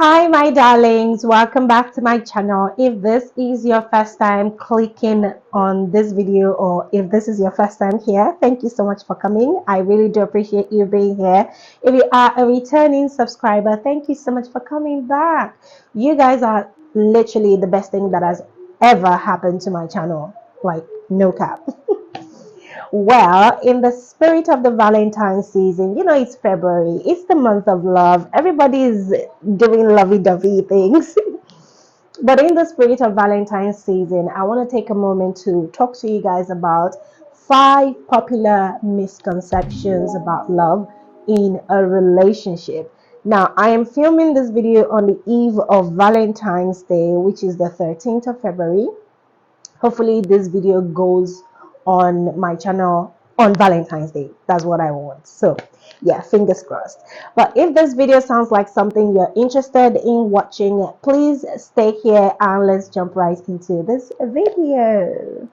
Hi, my darlings. Welcome back to my channel. If this is your first time clicking on this video, or if this is your first time here, thank you so much for coming. I really do appreciate you being here. If you are a returning subscriber, thank you so much for coming back. You guys are literally the best thing that has ever happened to my channel. Like, no cap. Well, in the spirit of the Valentine's season, it's February, it's the month of love. Everybody is doing lovey-dovey things. But in the spirit of Valentine's season, I want to take a moment to talk to you guys about 5 popular misconceptions about love in a relationship. Now, I am filming this video on the eve of Valentine's Day, which is the 13th of February. Hopefully this video goes on my channel on Valentine's Day. That's what I want. So yeah, fingers crossed. But if this video sounds like something you're interested in watching, please stay here and let's jump right into this video.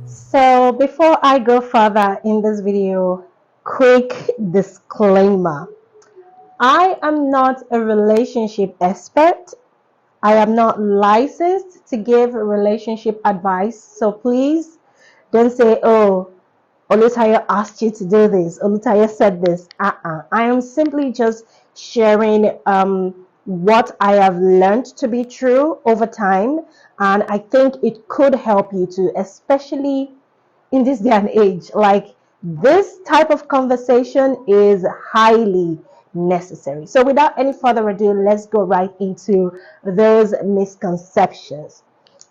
So before I go further in this video, quick disclaimer. I am not a relationship expert. I am not licensed to give relationship advice. So please don't say, oh, Olutayo asked you to do this. Olutayo said this. I am simply just sharing what I have learned to be true over time. And I think it could help you too, especially in this day and age. Like, this type of conversation is highly necessary. So without any further ado, let's go right into those misconceptions.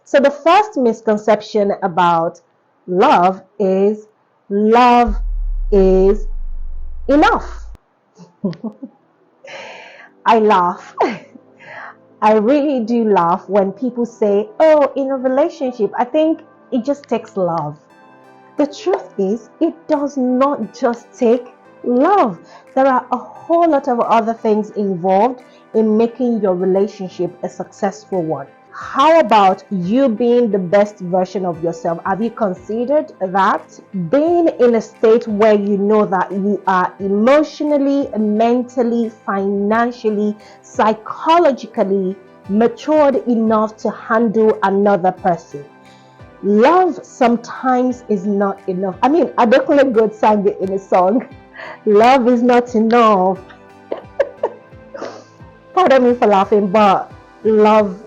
So the first misconception about love is enough. I laugh. I really do laugh when people say, oh, in a relationship, I think it just takes love. The truth is, it does not just take love. There are a whole lot of other things involved in making your relationship a successful one. How about you being the best version of yourself? Have you considered that? Being in a state where you know that you are emotionally, mentally, financially, psychologically matured enough to handle another person. Love sometimes is not enough. I mean, Adekunle Gold sang it in a song. Love is not enough. Pardon me for laughing, but love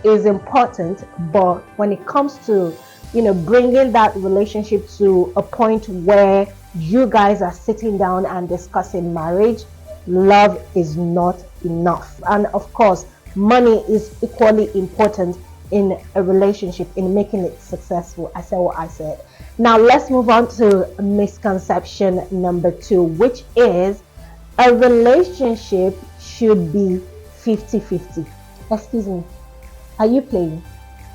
is important. But when it comes to, bringing that relationship to a point where you guys are sitting down and discussing marriage, love is not enough. And of course, money is equally important in a relationship, in making it successful. I said what I said. Now let's move on to misconception number 2, which is a relationship should be 50-50. Excuse me, are you playing?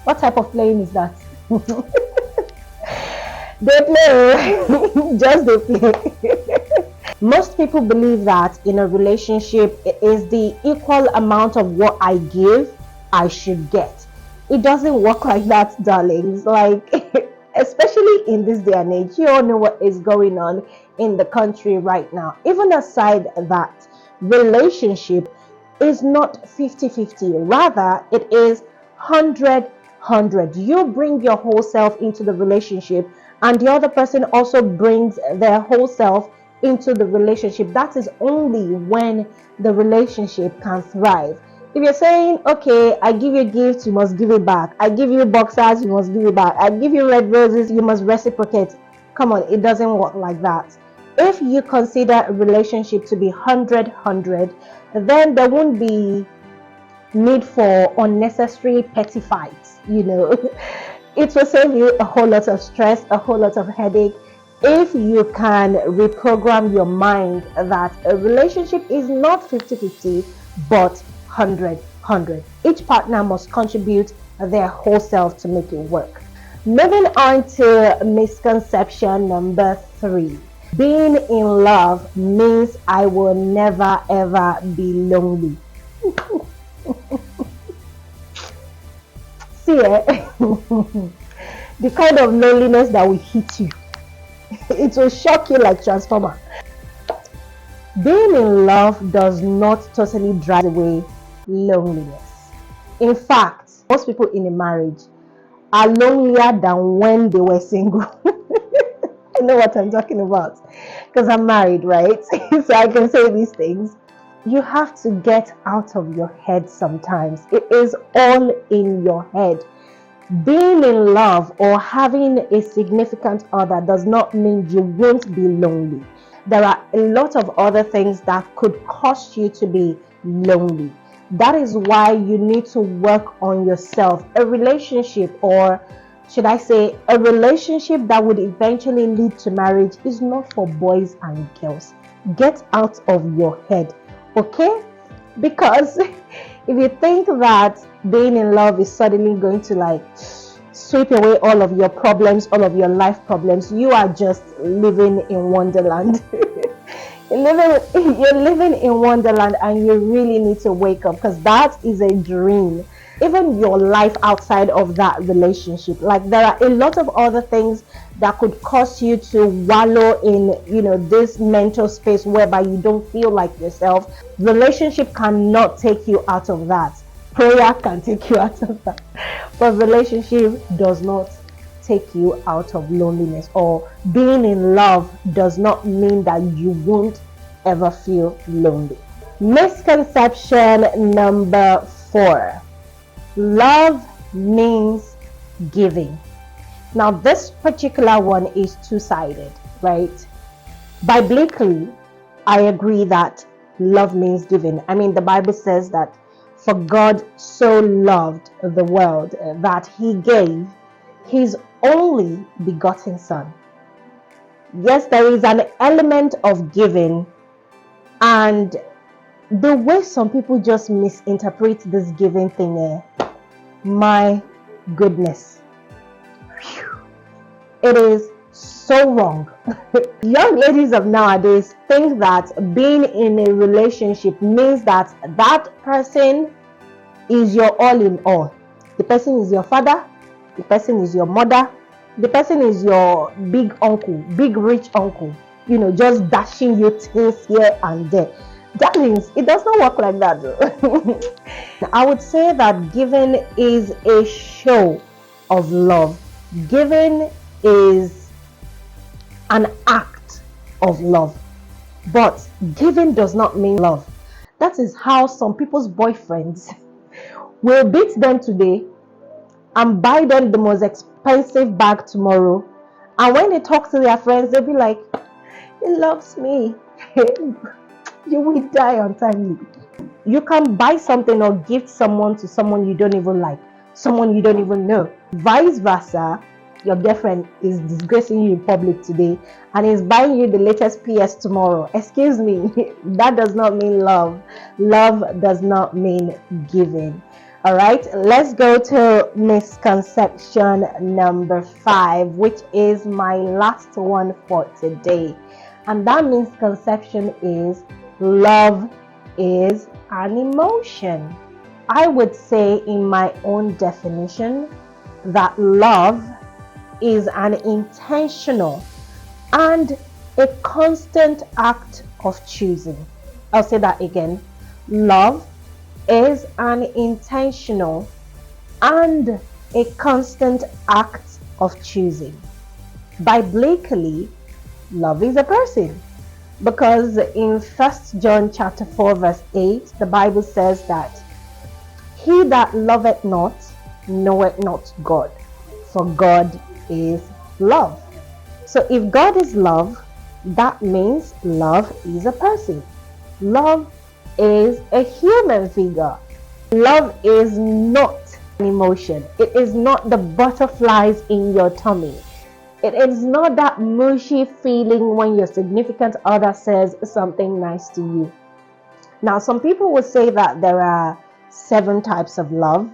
What type of playing is that? They play. Just they play. Most people believe that in a relationship, it is the equal amount of what I give, I should get. It doesn't work like that, darlings. Like, especially in this day and age, you all know what is going on in the country right now. Even aside that, relationship is not 50-50. Rather, it is 100-100. You bring your whole self into the relationship, and the other person also brings their whole self into the relationship. That is only when the relationship can thrive. If you're saying, okay, I give you gifts, you must give it back. I give you boxers, you must give it back. I give you red roses, you must reciprocate. Come on, it doesn't work like that. If you consider a relationship to be 100-100, then there won't be need for unnecessary petty fights. It will save you a whole lot of stress, a whole lot of headache, if you can reprogram your mind that a relationship is not 50-50, but 100-100. Each partner must contribute their whole self to make it work. Moving on to misconception number 3. Being in love means I will never ever be lonely. See it? The kind of loneliness that will hit you. It will shock you like transformer. Being in love does not totally drive away loneliness. In fact, most people in a marriage are lonelier than when they were single. I know what I'm talking about because I'm married, right? So I can say these things. You have to get out of your head sometimes. It is all in your head. Being in love or having a significant other does not mean you won't be lonely. There are a lot of other things that could cause you to be lonely. That is why you need to work on yourself. A relationship, or should I say, a relationship that would eventually lead to marriage, is not for boys and girls. Get out of your head, okay? Because if you think that being in love is suddenly going to like sweep away all of your problems, all of your life problems, you are just living in wonderland. You're living in wonderland, and you really need to wake up, because that is a dream. Even your life outside of that relationship, like there are a lot of other things that could cause you to wallow in, this mental space whereby you don't feel like yourself. Relationship cannot take you out of that. Prayer can take you out of that, but relationship does not take you out of loneliness. Or being in love does not mean that you won't ever feel lonely. Misconception number 4: love means giving. Now this particular one is two-sided, right? Biblically, I agree that love means giving. I mean, the Bible says that for God so loved the world that he gave his only begotten son. Yes, there is an element of giving, and the way some people just misinterpret this giving thing, my goodness, it is so wrong. Young ladies of nowadays think that being in a relationship means that that person is your all in all. The person is your father, the person is your mother, the person is your big uncle, big rich uncle, just dashing you things here and there. Darlings, it does not work like that though. I would say that giving is a show of love. Giving is an act of love, but giving does not mean love. That is how some people's boyfriends will beat them today and buy them the most expensive bag tomorrow, and when they talk to their friends, they'll be like, he loves me. You will die untimely. You can buy something or gift someone to someone you don't even like, someone you don't even know. Vice versa, your girlfriend is disgracing you in public today and is buying you the latest PS tomorrow. Excuse me, that does not mean love. Love does not mean giving. All right, let's go to misconception number 5, which is my last one for today. And that misconception is love is an emotion. I would say, in my own definition, that love is an intentional and a constant act of choosing. I'll say that again. Love is an intentional and a constant act of choosing. Biblically, love is a person, because in 1 John chapter 4 verse 8, the Bible says that he that loveth not knoweth not God, for God is love. So if God is love, that means love is a person. Love is a human figure. Love is not an emotion. It is not the butterflies in your tummy. It is not that mushy feeling when your significant other says something nice to you. Now, some people will say that there are 7 types of love,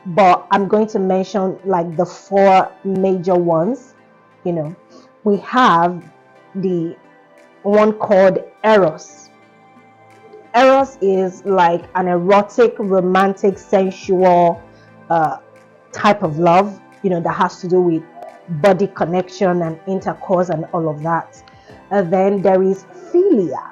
but I'm going to mention like the 4 major ones. We have the one called Eros. Eros is like an erotic, romantic, sensual type of love, that has to do with body connection and intercourse and all of that. And then there is philia.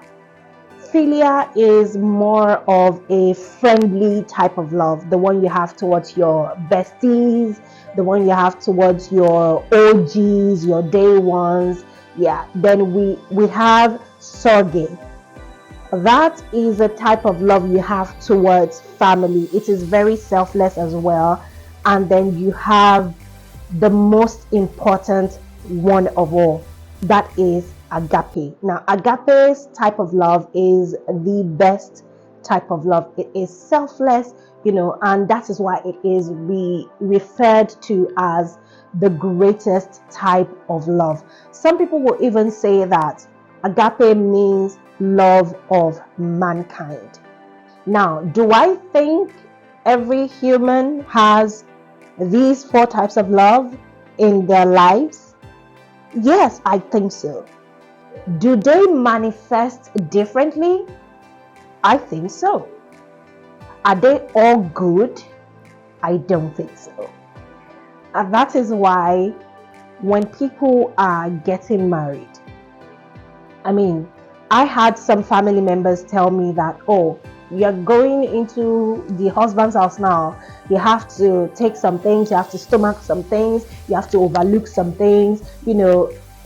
Philia is more of a friendly type of love, the one you have towards your besties, the one you have towards your OGs, your day ones. Yeah, then we have sorge. That is a type of love you have towards family. It is very selfless as well. And then you have the most important one of all, that is agape. Now, agape's type of love is the best type of love. It is selfless, and that is why it is referred to as the greatest type of love. Some people will even say that agape means love of mankind. Now, do I think every human has these four types of love in their lives? Yes, I think so. Do they manifest differently? I think so. Are they all good? I don't think so. And that is why when people are getting married, I had some family members tell me that, oh, you're going into the husband's house now. You have to take some things, you have to stomach some things, you have to overlook some things.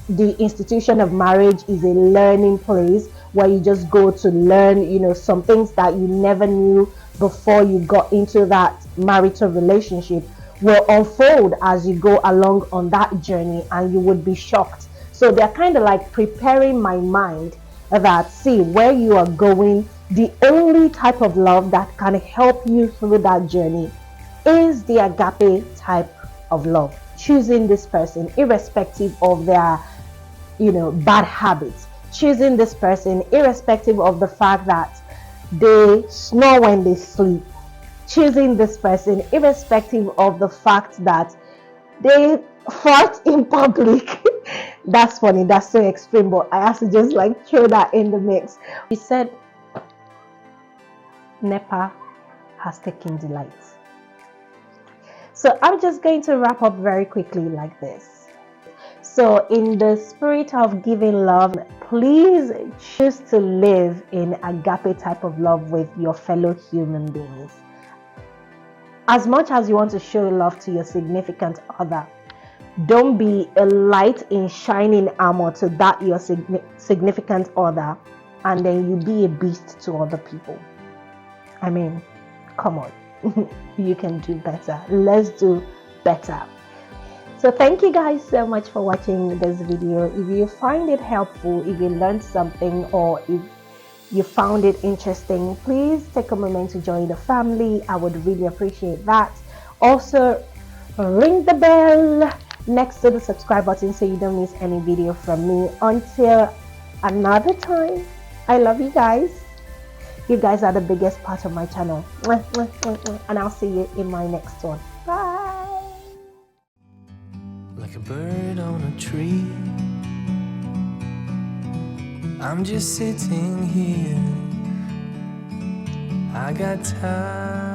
The institution of marriage is a learning place where you just go to learn, some things that you never knew before you got into that marital relationship will unfold as you go along on that journey, and you would be shocked. So they're kind of like preparing my mind that, see, where you are going, the only type of love that can help you through that journey is the agape type of love. Choosing this person irrespective of their bad habits, choosing this person irrespective of the fact that they snore when they sleep, choosing this person irrespective of the fact that they fart in public. That's funny, that's so extreme, but I have to just like throw that in the mix. He said NEPA has taken delight. So I'm just going to wrap up very quickly like this. So in the spirit of giving love, please choose to live in agape type of love with your fellow human beings. As much as you want to show love to your significant other, don't be a light in shining armor to that your significant other, and then you be a beast to other people. Come on. You can do better. Let's do better. So thank you guys so much for watching this video. If you find it helpful, if you learned something, or if you found it interesting, please take a moment to join the family. I would really appreciate that. Also, ring the bell next to the subscribe button so you don't miss any video from me. Until another time, I love you guys. You guys are the biggest part of my channel. And I'll see you in my next one. Bye. Like a bird on a tree, I'm just sitting here. I got time.